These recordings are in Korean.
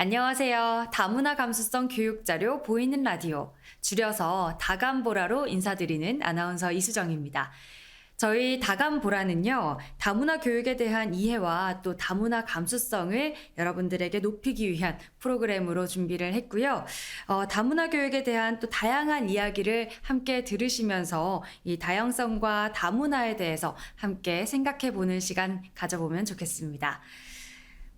안녕하세요. 다문화 감수성 교육자료 보이는 라디오, 줄여서 다감보라로 인사드리는 아나운서 이수정입니다. 저희 다감보라는요, 다문화 교육에 대한 이해와 또 다문화 감수성을 여러분들에게 높이기 위한 프로그램으로 준비를 했고요. 다문화 교육에 대한 또 다양한 이야기를 함께 들으시면서 이 다양성과 다문화에 대해서 함께 생각해 보는 시간 가져보면 좋겠습니다.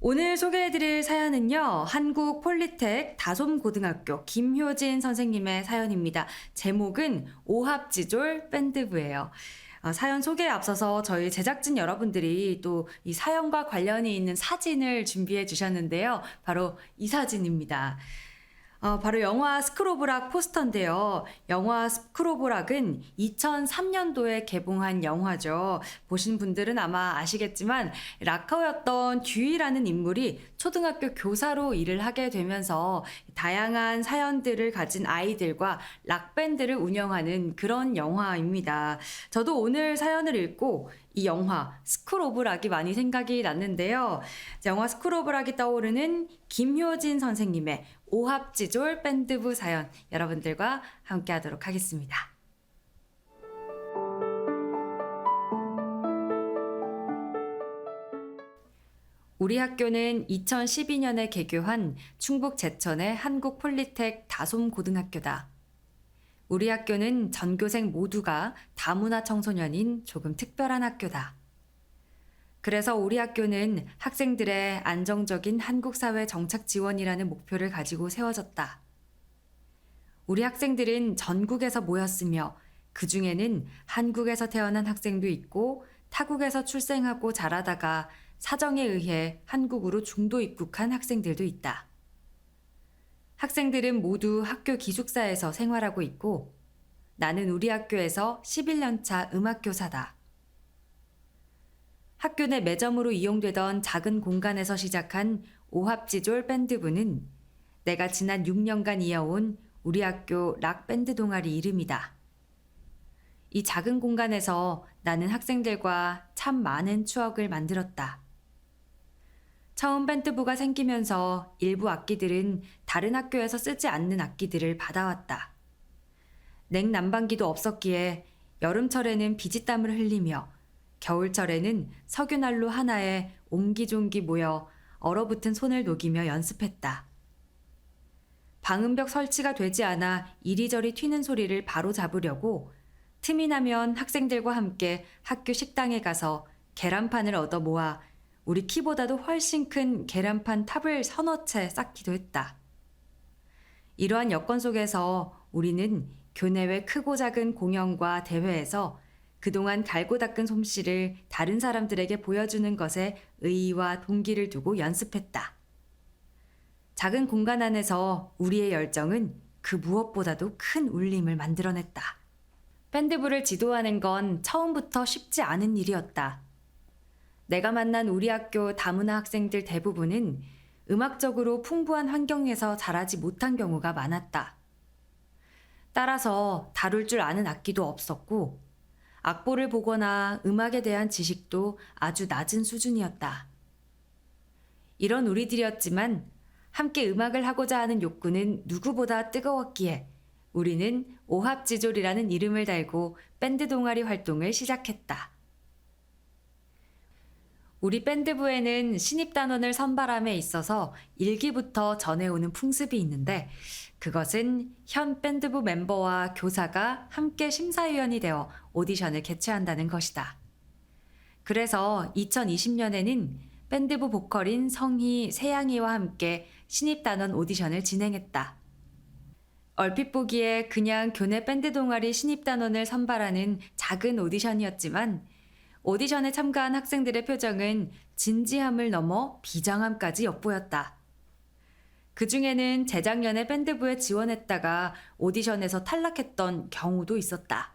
오늘 소개해드릴 사연은요, 한국 폴리텍 다솜고등학교 김효진 선생님의 사연입니다. 제목은 오합지졸 밴드부예요. 사연 소개에 앞서서 저희 제작진 여러분들이 또 이 사연과 관련이 있는 사진을 준비해 주셨는데요. 바로 이 사진입니다. 바로 영화 스크로브락 포스터인데요. 영화 스크로브락은 2003년도에 개봉한 영화죠. 보신 분들은 아마 아시겠지만 락커였던 듀이라는 인물이 초등학교 교사로 일을 하게 되면서 다양한 사연들을 가진 아이들과 락밴드를 운영하는 그런 영화입니다. 저도 오늘 사연을 읽고 이 영화 스크로브락이 많이 생각이 났는데요. 영화 스크로브락이 떠오르는 김효진 선생님의 오합지졸 밴드부 사연 여러분들과 함께 하도록 하겠습니다. 우리 학교는 2012년에 개교한 충북 제천의 한국폴리텍 다솜고등학교다. 우리 학교는 전교생 모두가 다문화 청소년인 조금 특별한 학교다. 그래서 우리 학교는 학생들의 안정적인 한국사회 정착 지원이라는 목표를 가지고 세워졌다. 우리 학생들은 전국에서 모였으며 그 중에는 한국에서 태어난 학생도 있고 타국에서 출생하고 자라다가 사정에 의해 한국으로 중도 입국한 학생들도 있다. 학생들은 모두 학교 기숙사에서 생활하고 있고 나는 우리 학교에서 11년차 음악교사다. 학교 내 매점으로 이용되던 작은 공간에서 시작한 오합지졸 밴드부는 내가 지난 6년간 이어온 우리 학교 락밴드 동아리 이름이다. 이 작은 공간에서 나는 학생들과 참 많은 추억을 만들었다. 처음 밴드부가 생기면서 일부 악기들은 다른 학교에서 쓰지 않는 악기들을 받아왔다. 냉난방기도 없었기에 여름철에는 비지땀을 흘리며 겨울철에는 석유난로 하나에 옹기종기 모여 얼어붙은 손을 녹이며 연습했다. 방음벽 설치가 되지 않아 이리저리 튀는 소리를 바로 잡으려고 틈이 나면 학생들과 함께 학교 식당에 가서 계란판을 얻어 모아 우리 키보다도 훨씬 큰 계란판 탑을 서너 채 쌓기도 했다. 이러한 여건 속에서 우리는 교내외 크고 작은 공연과 대회에서 그동안 갈고 닦은 솜씨를 다른 사람들에게 보여주는 것에 의의와 동기를 두고 연습했다. 작은 공간 안에서 우리의 열정은 그 무엇보다도 큰 울림을 만들어냈다. 밴드부를 지도하는 건 처음부터 쉽지 않은 일이었다. 내가 만난 우리 학교 다문화 학생들 대부분은 음악적으로 풍부한 환경에서 자라지 못한 경우가 많았다. 따라서 다룰 줄 아는 악기도 없었고 악보를 보거나 음악에 대한 지식도 아주 낮은 수준이었다. 이런 우리들이었지만 함께 음악을 하고자 하는 욕구는 누구보다 뜨거웠기에 우리는 오합지졸이라는 이름을 달고 밴드 동아리 활동을 시작했다. 우리 밴드부에는 신입단원을 선발함에 있어서 일기부터 전해오는 풍습이 있는데 그것은 현 밴드부 멤버와 교사가 함께 심사위원이 되어 오디션을 개최한다는 것이다. 그래서 2020년에는 밴드부 보컬인 성희, 세양이와 함께 신입단원 오디션을 진행했다. 얼핏 보기에 그냥 교내 밴드 동아리 신입단원을 선발하는 작은 오디션이었지만 오디션에 참가한 학생들의 표정은 진지함을 넘어 비장함까지 엿보였다. 그 중에는 재작년에 밴드부에 지원했다가 오디션에서 탈락했던 경우도 있었다.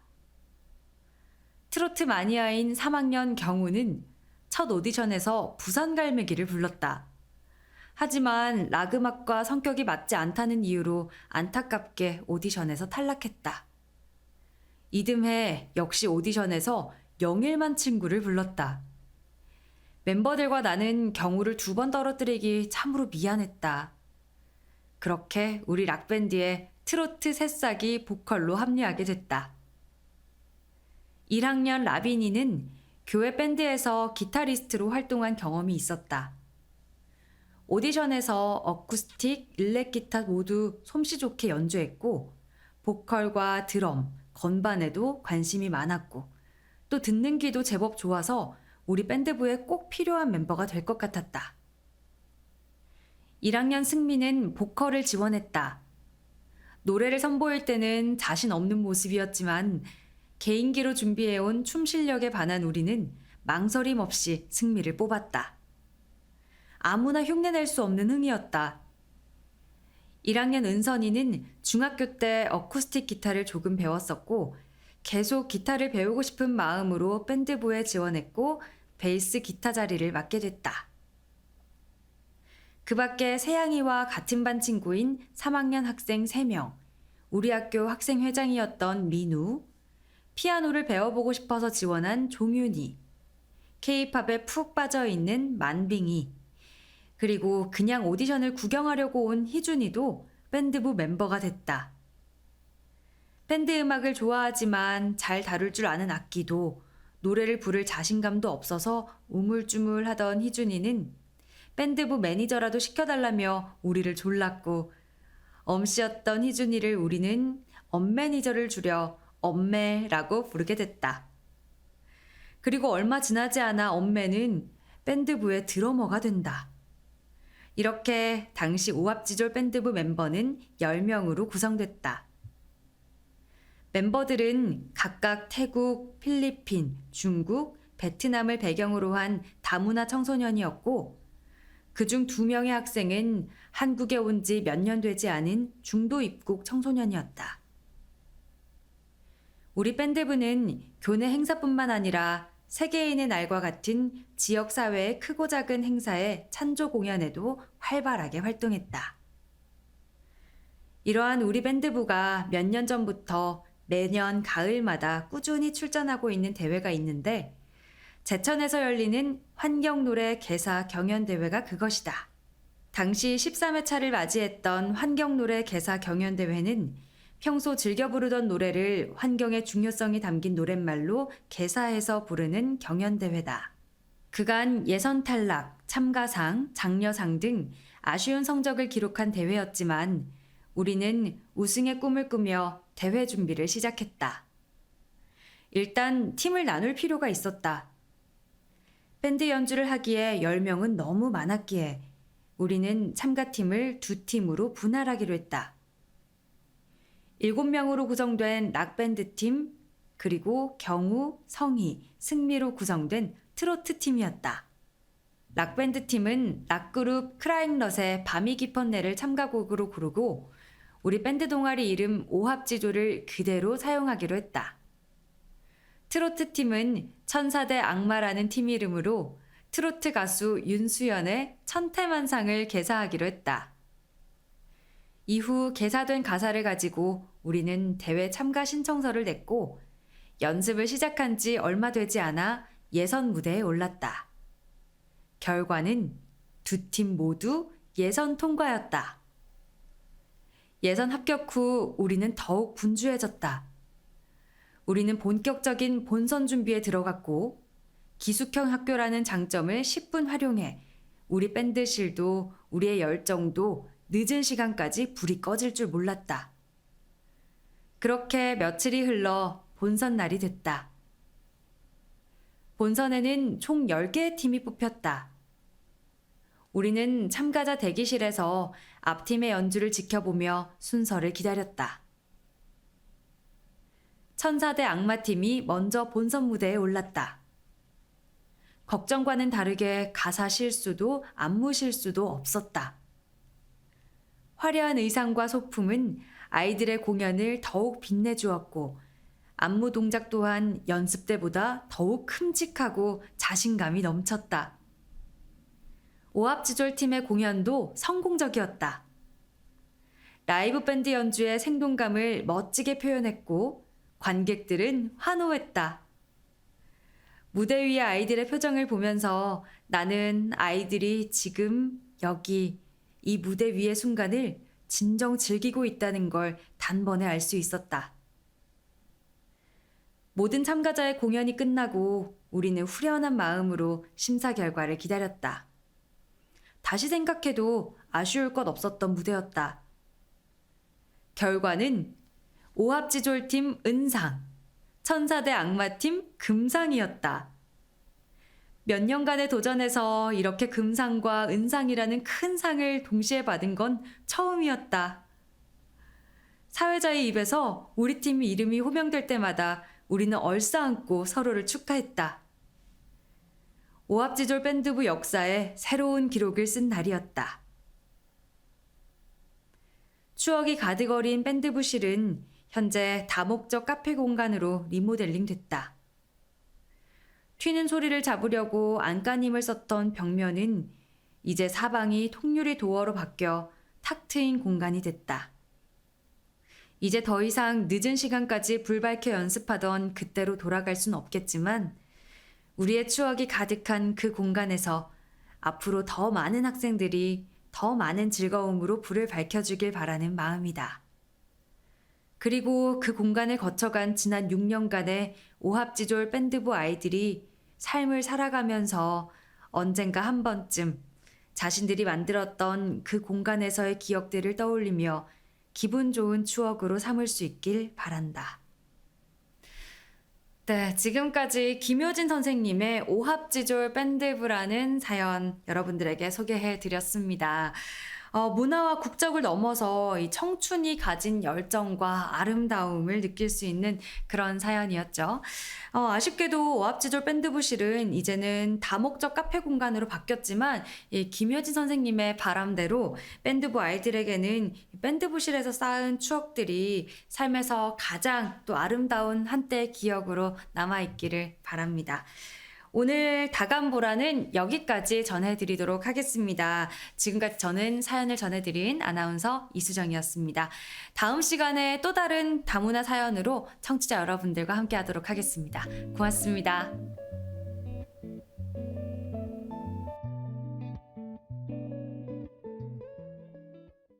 트로트 마니아인 3학년 경우는 첫 오디션에서 부산갈매기를 불렀다. 하지만 락음악과 성격이 맞지 않다는 이유로 안타깝게 오디션에서 탈락했다. 이듬해 역시 오디션에서 영일만 친구를 불렀다. 멤버들과 나는 경우를 2번 떨어뜨리기 참으로 미안했다. 그렇게 우리 락밴드에 트로트 새싹이 보컬로 합류하게 됐다. 1학년 라빈이는 교회 밴드에서 기타리스트로 활동한 경험이 있었다. 오디션에서 어쿠스틱, 일렉기타 모두 솜씨 좋게 연주했고 보컬과 드럼, 건반에도 관심이 많았고 또 듣는 귀도 제법 좋아서 우리 밴드부에 꼭 필요한 멤버가 될 것 같았다. 1학년 승민은 보컬을 지원했다. 노래를 선보일 때는 자신 없는 모습이었지만 개인기로 준비해온 춤 실력에 반한 우리는 망설임 없이 승미를 뽑았다. 아무나 흉내낼 수 없는 흥이었다. 1학년 은선이는 중학교 때 어쿠스틱 기타를 조금 배웠었고 계속 기타를 배우고 싶은 마음으로 밴드부에 지원했고 베이스 기타 자리를 맡게 됐다. 그 밖에 세양이와 같은 반 친구인 3학년 학생 3명, 우리 학교 학생회장이었던 민우, 피아노를 배워보고 싶어서 지원한 종윤이, K-팝에 푹 빠져있는 만빙이, 그리고 그냥 오디션을 구경하려고 온 희준이도 밴드부 멤버가 됐다. 밴드 음악을 좋아하지만 잘 다룰 줄 아는 악기도 노래를 부를 자신감도 없어서 우물쭈물하던 희준이는 밴드부 매니저라도 시켜달라며 우리를 졸랐고 엄씨였던 희준이를 우리는 엄매니저를 줄여 엄매라고 부르게 됐다. 그리고 얼마 지나지 않아 엄매는 밴드부의 드러머가 된다. 이렇게 당시 오합지졸 밴드부 멤버는 10명으로 구성됐다. 멤버들은 각각 태국, 필리핀, 중국, 베트남을 배경으로 한 다문화 청소년이었고 그중 2명의 학생은 한국에 온 지 몇 년 되지 않은 중도 입국 청소년이었다. 우리 밴드부는 교내 행사뿐만 아니라 세계인의 날과 같은 지역사회의 크고 작은 행사에 찬조 공연에도 활발하게 활동했다. 이러한 우리 밴드부가 몇 년 전부터 매년 가을마다 꾸준히 출전하고 있는 대회가 있는데 제천에서 열리는 환경노래 개사 경연대회가 그것이다. 당시 13회차를 맞이했던 환경노래 개사 경연대회는 평소 즐겨 부르던 노래를 환경의 중요성이 담긴 노랫말로 개사해서 부르는 경연대회다. 그간 예선 탈락, 참가상, 장려상 등 아쉬운 성적을 기록한 대회였지만 우리는 우승의 꿈을 꾸며 대회 준비를 시작했다. 일단 팀을 나눌 필요가 있었다. 밴드 연주를 하기에 10명은 너무 많았기에 우리는 참가팀을 2팀으로 분할하기로 했다. 7명으로 구성된 락밴드 팀, 그리고 경우, 성희, 승미로 구성된 트로트 팀이었다. 락밴드 팀은 락그룹 크라잉넛의 밤이 깊었네를 참가곡으로 부르고 우리 밴드 동아리 이름 오합지조를 그대로 사용하기로 했다. 트로트 팀은 천사대 악마라는 팀 이름으로 트로트 가수 윤수연의 천태만상을 개사하기로 했다. 이후 개사된 가사를 가지고 우리는 대회 참가 신청서를 냈고 연습을 시작한 지 얼마 되지 않아 예선 무대에 올랐다. 결과는 2팀 모두 예선 통과였다. 예선 합격 후 우리는 더욱 분주해졌다. 우리는 본격적인 본선 준비에 들어갔고 기숙형 학교라는 장점을 10분 활용해 우리 밴드실도 우리의 열정도 늦은 시간까지 불이 꺼질 줄 몰랐다. 그렇게 며칠이 흘러 본선 날이 됐다. 본선에는 총 10개의 팀이 뽑혔다. 우리는 참가자 대기실에서 앞팀의 연주를 지켜보며 순서를 기다렸다. 천사대 악마팀이 먼저 본선 무대에 올랐다. 걱정과는 다르게 가사 실수도 안무 실수도 없었다. 화려한 의상과 소품은 아이들의 공연을 더욱 빛내주었고 안무 동작 또한 연습 때보다 더욱 큼직하고 자신감이 넘쳤다. 오합지졸팀의 공연도 성공적이었다. 라이브 밴드 연주의 생동감을 멋지게 표현했고 관객들은 환호했다. 무대 위의 아이들의 표정을 보면서 나는 아이들이 지금 여기 이 무대 위의 순간을 진정 즐기고 있다는 걸 단번에 알 수 있었다. 모든 참가자의 공연이 끝나고 우리는 후련한 마음으로 심사 결과를 기다렸다. 다시 생각해도 아쉬울 것 없었던 무대였다. 결과는 오합지졸팀 은상, 천사대 악마팀 금상이었다. 몇 년간의 도전에서 이렇게 금상과 은상이라는 큰 상을 동시에 받은 건 처음이었다. 사회자의 입에서 우리 팀 이름이 호명될 때마다 우리는 얼싸안고 서로를 축하했다. 오합지졸 밴드부 역사에 새로운 기록을 쓴 날이었다. 추억이 가득 어린 밴드부실은 현재 다목적 카페 공간으로 리모델링 됐다. 튀는 소리를 잡으려고 안간힘을 썼던 벽면은 이제 사방이 통유리 도어로 바뀌어 탁 트인 공간이 됐다. 이제 더 이상 늦은 시간까지 불 밝혀 연습하던 그때로 돌아갈 순 없겠지만 우리의 추억이 가득한 그 공간에서 앞으로 더 많은 학생들이 더 많은 즐거움으로 불을 밝혀주길 바라는 마음이다. 그리고 그 공간을 거쳐간 지난 6년간의 오합지졸 밴드부 아이들이 삶을 살아가면서 언젠가 한 번쯤 자신들이 만들었던 그 공간에서의 기억들을 떠올리며 기분 좋은 추억으로 삼을 수 있길 바란다. 네, 지금까지 김효진 선생님의 오합지졸 밴드부라는 사연 여러분들에게 소개해 드렸습니다. 문화와 국적을 넘어서 이 청춘이 가진 열정과 아름다움을 느낄 수 있는 그런 사연이었죠. 아쉽게도 오합지졸 밴드부실은 이제는 다목적 카페 공간으로 바뀌었지만 이 김효진 선생님의 바람대로 밴드부 아이들에게는 밴드부실에서 쌓은 추억들이 삶에서 가장 또 아름다운 한때의 기억으로 남아있기를 바랍니다. 오늘 다감보라는 여기까지 전해드리도록 하겠습니다. 지금까지 저는 사연을 전해드린 아나운서 이수정이었습니다. 다음 시간에 또 다른 다문화 사연으로 청취자 여러분들과 함께 하도록 하겠습니다. 고맙습니다.